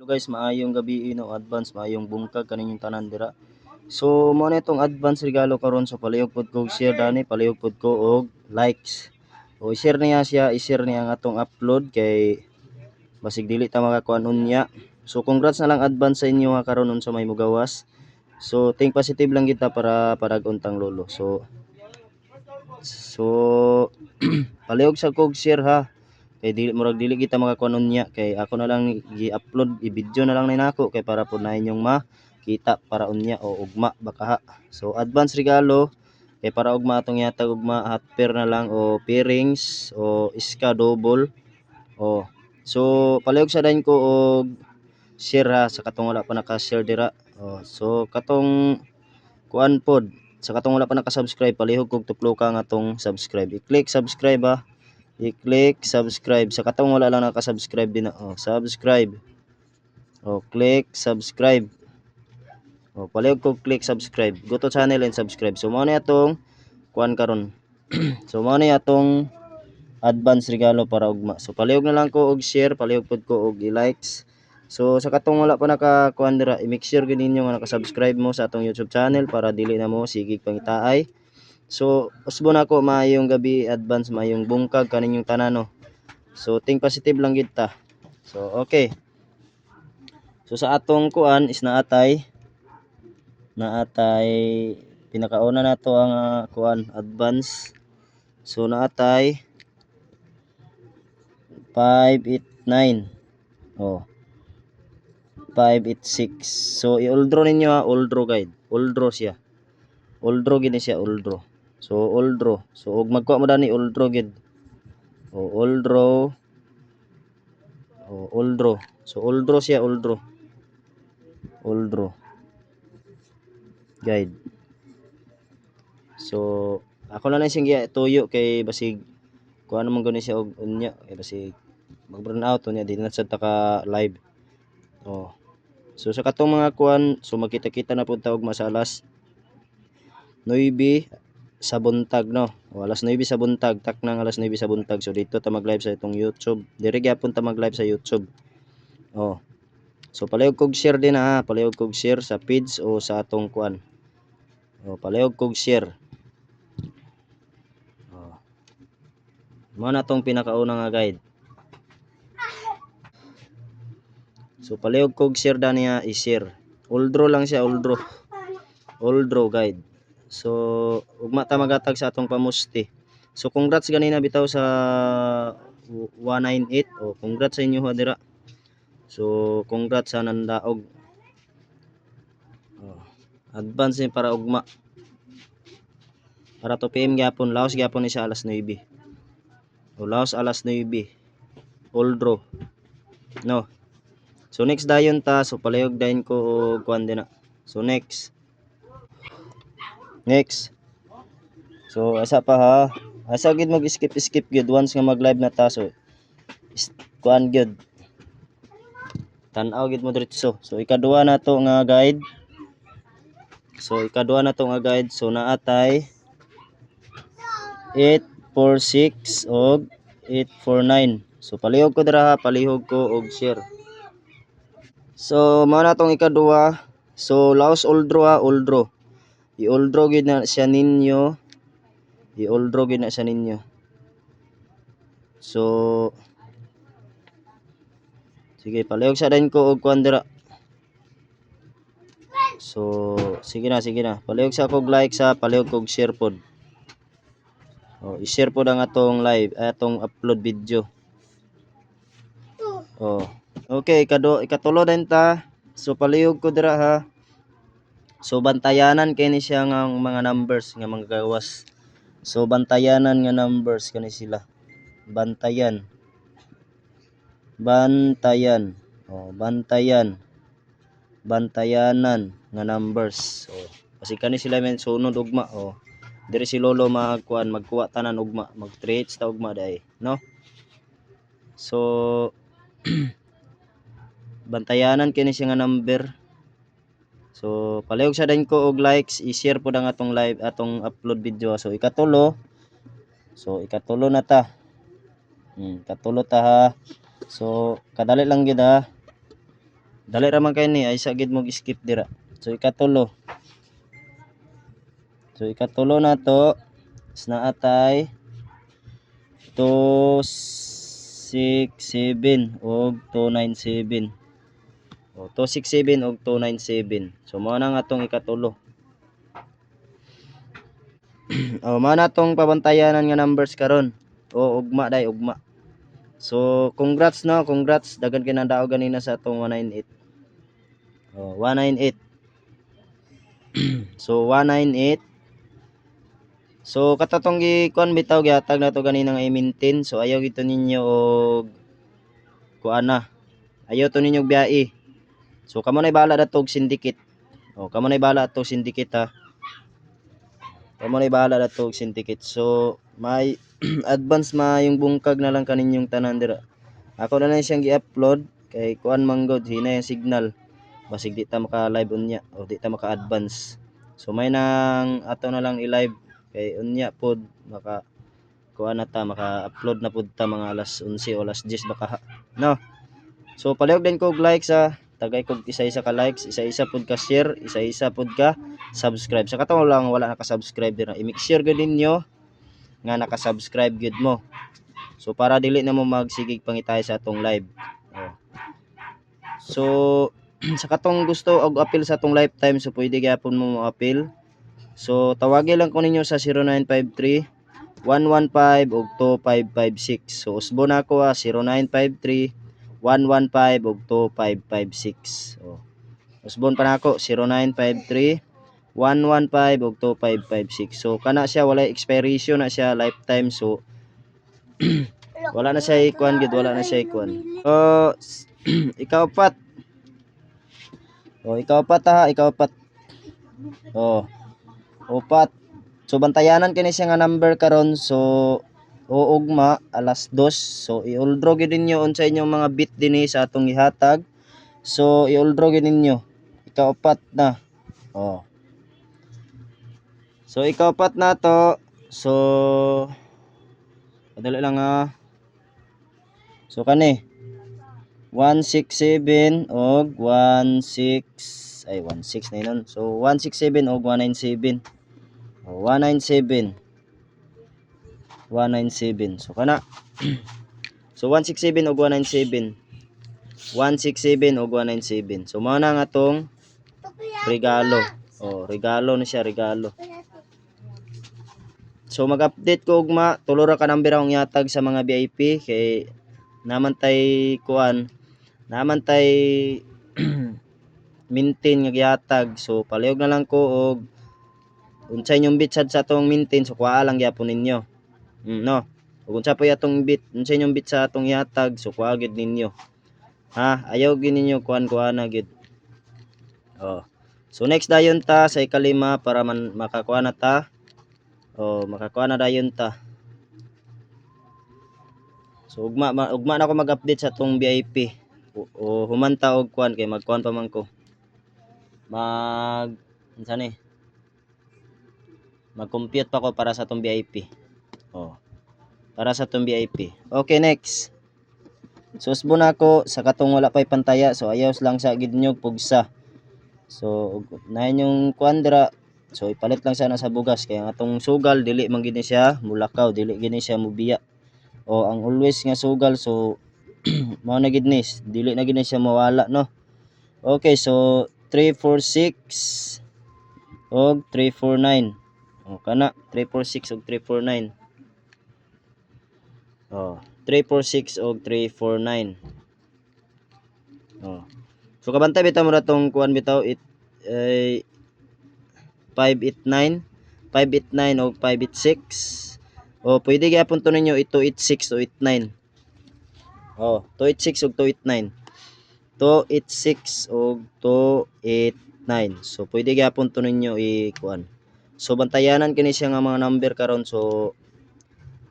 Hello guys, maayong gabi no advance maayong bungkag kaninyong tanan dira. So mo na itong advance regalo karon so palihog pod ko og share dani, palihog pod ko og likes. O i-share niya siya, i-share niya ang atong upload kay basig dili ta makakuan unya. So congrats na lang advance sa inyo ha karon unsa may mugawas. So think positive lang kita para parag-on tang lolo. So palihog sa kog share ha. Kay dili murag dili kita makakuan unya kay ako na lang gi-upload i-video na lang ni nako kay para pud na inyong makita para unya o ugma baka ha. So advance regalo kay para ugma atong yatag ugma hot pair na lang o pairings o iska double. O so palihog sa dayon ko og share ha sa katong wala pa naka-share dira. O so katong kuan pod sa katong wala pa naka-subscribe palihog kog tuplo ka nga atong subscribe. I-click subscribe ha. I-click subscribe sa katong wala lang naka-subscribe din oh, subscribe. Oh, click subscribe. Oh, palihog ko click subscribe. Go to channel and subscribe. So mao ni atong kuan karon. So mao ni atong advance regalo para ugma. So palihog na lang ko og share, palihog pod ko og i-likes. So sa katong wala pa naka-kuan dira, i-make sure gid ninyo nga naka-subscribe mo sa atong YouTube channel para dili na mo sigig pangitaay. So, usbo na ko maayong gabi advance maayong bungkag kaninyong tanan no. So, think positive lang gid ta. So, okay. So sa atong kuan is naatay pinakauna nato ang kuan advance. So naatay 589. Oh. 586. So i-old draw ninyo ha, old draw guide. Old draw siya. Old draw gid siya, old draw. So old draw. So ug magkuha mo dani old draw gid. O old draw. O old draw. So old draw siya, old draw. Old draw. Guide. So ako na lang siyang tuyo kay basig kuha naman gani siya og unya kay basig mag-burn out unya di na sad ta ka live. Oh. So sa katong mga kuan so makita-kita na pud ta og masalas 9 sa buntag no. O, alas 9 sa buntag, taknang alas 9 sa buntag. So dito ta mag-live sa itong YouTube. Dire gyapon ta mag-live sa YouTube. Oh. So palihog kog share din ha, palihog kog share sa page o sa atong kuan. Oh, palihog kog share. Oh. Mo na tong pinakauna nga guide. So palihog kog share daniya i-share. Old draw lang siya, old draw. Old draw guide. So ugma ta magatag sa atong pamusti. So congrats ganina bitaw sa 198. Oh, congrats sa inyo ha dira. So congrats sa nandaog. Oh, advance ni para ugma. Para to PM gyapon, laos gyapon ni sa alas 9. O laos alas 9. Old draw. No. So next dayon ta, so palihog dayon ko og kuan din na. So next. So asa pa ha. Asa gid mag skip gid once nga mag-live na ta so kuan gid. Tan-aw gid mo diretso. So ikaduha na to nga guide. So naatay 846 og 849. So palihog ko dira ha, palihog ko og share. So mao na tong ikaduha. So laos old draw ha, old draw. I-old draw gid na siya ninyo. So sige palihog sa dayon ko og kuan dira. So sige na. Palihog sa kog like sa palihog kog share pod. Oh, i-share pod ang atong live, atong upload video. Oh. Okay, ikatulo din ta. So palihog ko dira ha. So bantayanan kay ni siya nga mga numbers nga mga gawas. So bantayanan nga numbers kani sila. Bantayan. Oh, bantayanan nga numbers. Oh, kasi kani sila men sunod ugma oh. Diri si lolo magkuha tanan ugma, mag-trades ta ugma dai, no? So bantayanan kini siya nga number. So palihog sa dayon ko og likes, i-share pod ang atong live, atong upload video. So ikatulo na ta. Katulo ta ha. So kadali lang gid ha. Dali ra man kay ni ay sa gid mo skip dira. So ikatulo. So ikatulo na to is naatay 267 og 297. O 267 og 297. So mao na nga atong ikatulo. O mao na tong pabantayanan nga numbers karon. O ugma day ugma. So congrats no, congrats daghan kay nang daog ganina sa atong 198. O 198. So 198. So katatong gikuan bitaw gihatag na to ganina nga i-maintain. So ayaw gito ninyo og kuana. Ayaw to ninyo biyahe. So kamo nay bahala dato og syndicate. O kamo nay bahala to syndicate ha. Kamo nay bahala dato og syndicate. So may advance yung bungkag na lang kaninyong tanan dira. Ako na lang siyang gi-upload kay kuan manggod hina yung signal. Basig di ta maka live unya o di ta maka advance. So may nang ato na lang i-live kay unya pod maka kuan na ta maka-upload na pod ta mga alas 11 o alas 10 baka no. So palihog din kog likes sa tagay kog isa-isa ka likes, isa-isa pod ka share, isa-isa pod ka subscribe. Sa katong lang wala naka-subscribe dira, i-make sure gid ninyo nga naka-subscribe gid mo. So para dili na mo magsigig pangitay sa atong live. Oh. So sa katong gusto og appeal sa atong lifetime so pwede gyapon mo appeal. So tawagin lang ko ninyo sa 0953 115 og 2556. So usbo na ako 0953 115 og 2556. Oh. Usbon pa nako 0953 115 og 2556. So kana siya walay expiration na siya lifetime so wala na siya ikuan gid wala na siya ikuan. Ikaw pat. Ikaw pat ha, ikaw pat. Upat. So bantayanan kini siya nga number karon so uugma alas 2. So i-uldro gid ninyo unsa inyong mga bit dinhi sa atong ihatag. So i-uldro gid ninyo. Ikaw upat na. So ikaw upat na to. So padali lang ha. So kani 167 og 16 ay 16 na yun. So 167 og 197. 197. 197. So kana. So 167 og 197. 167 og 197. So mao na nga tong regalo. Regalo na siya, regalo. So mag-update ko ugma, tulo ra ka number akong yatag sa mga VIP kay naman tay kuan, naman tay maintain nga gihatag. So palihog na lang ko og unsa inyong bit sad sa atong maintain so kuha lang gyapon ninyo. No. Ug unsa pa atong bit, unsa inyong bit sa atong ihatag so kuha gid ninyo. Ha, ayaw gid ninyo kuan na gid. So next dayon ta sa ikalima para man makakuha na ta. Makakuha na dayon ta. So ugma na ako mag-update sa atong VIP. Human ta og kuan kay magkuan pa man ko. Unsa ni? Mag-compute pa ko para sa atong VIP. Para sa atong VIP. Okay, next. So usbo na ako sa katong wala pay pantaya so ayaw lang sa gid nyo pugsa. So na yung kuan dira. So ipalit lang sana sa bugas kay ang atong sugal dili man gid siya mulakaw, dili gid siya mubiya. Ang always nga sugal so mao na gid ni, dili na gid siya mawala no. Okay, so 346 og 349. Kana 346 og 349. 346 og 349. So kabantay bitaw mo na tong kuan bitaw 589 og 586. Pwede gyapon to ninyo 286 o 89. 286 og 289. 286 og 289. So pwede gyapon to ninyo i-kuan. So bantayanan kini siya nga mga number karon so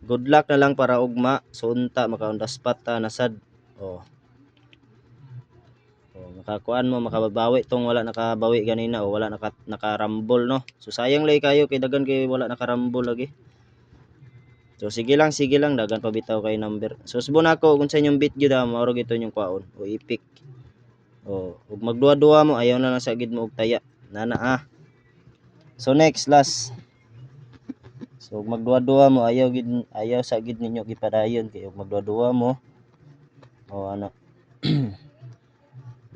good luck na lang para ugma so unta maka-on the spot ta nasad. Makakuan mo makababawi tong wala nakabawi ganina o wala nakarambol no. So sayang lay kayo kay dagan kay wala nakarambol lagi. So sige lang dagan pa bitaw kay number. So usbo na ako kung sa inyong bit gyud mao gito yung kwaon o ipik. ug magduwa-duwa mo ayaw na lang sa gid mo og taya nana so next last so ug magduwa-duwa mo ayaw sa gid ninyo gipadayon kay ug magduwa-duwa mo ana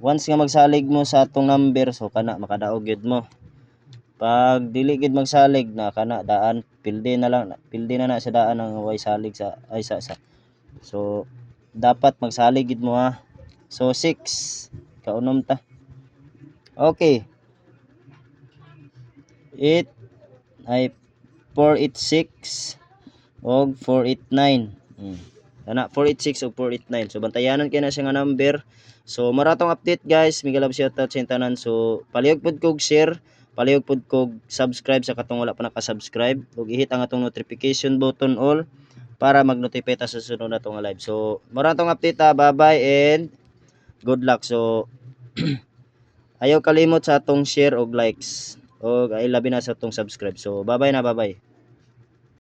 once nga magsalig mo sa atong number so kana makadaog gyud mo pag dili gid magsalig na kana daan pilde na sa daan ang way salig sa so dapat magsalig gid mo so 6 kaunom ta okay 8 ay 486 og 489 ana 486 og 489 so bantayanan kay na siya nga number so maratong update guys miguel love shoutout sa tanan so palihog pud kog share palihog pud kog subscribe sa katong wala pa naka-subscribe ug i-hit ang atong notification button all para mag-notify ta sa sunod na tong live so maratong update bye bye and good luck so ayaw kalimot sa atong share og likes og I labi na sa atong subscribe so bye bye na bye bye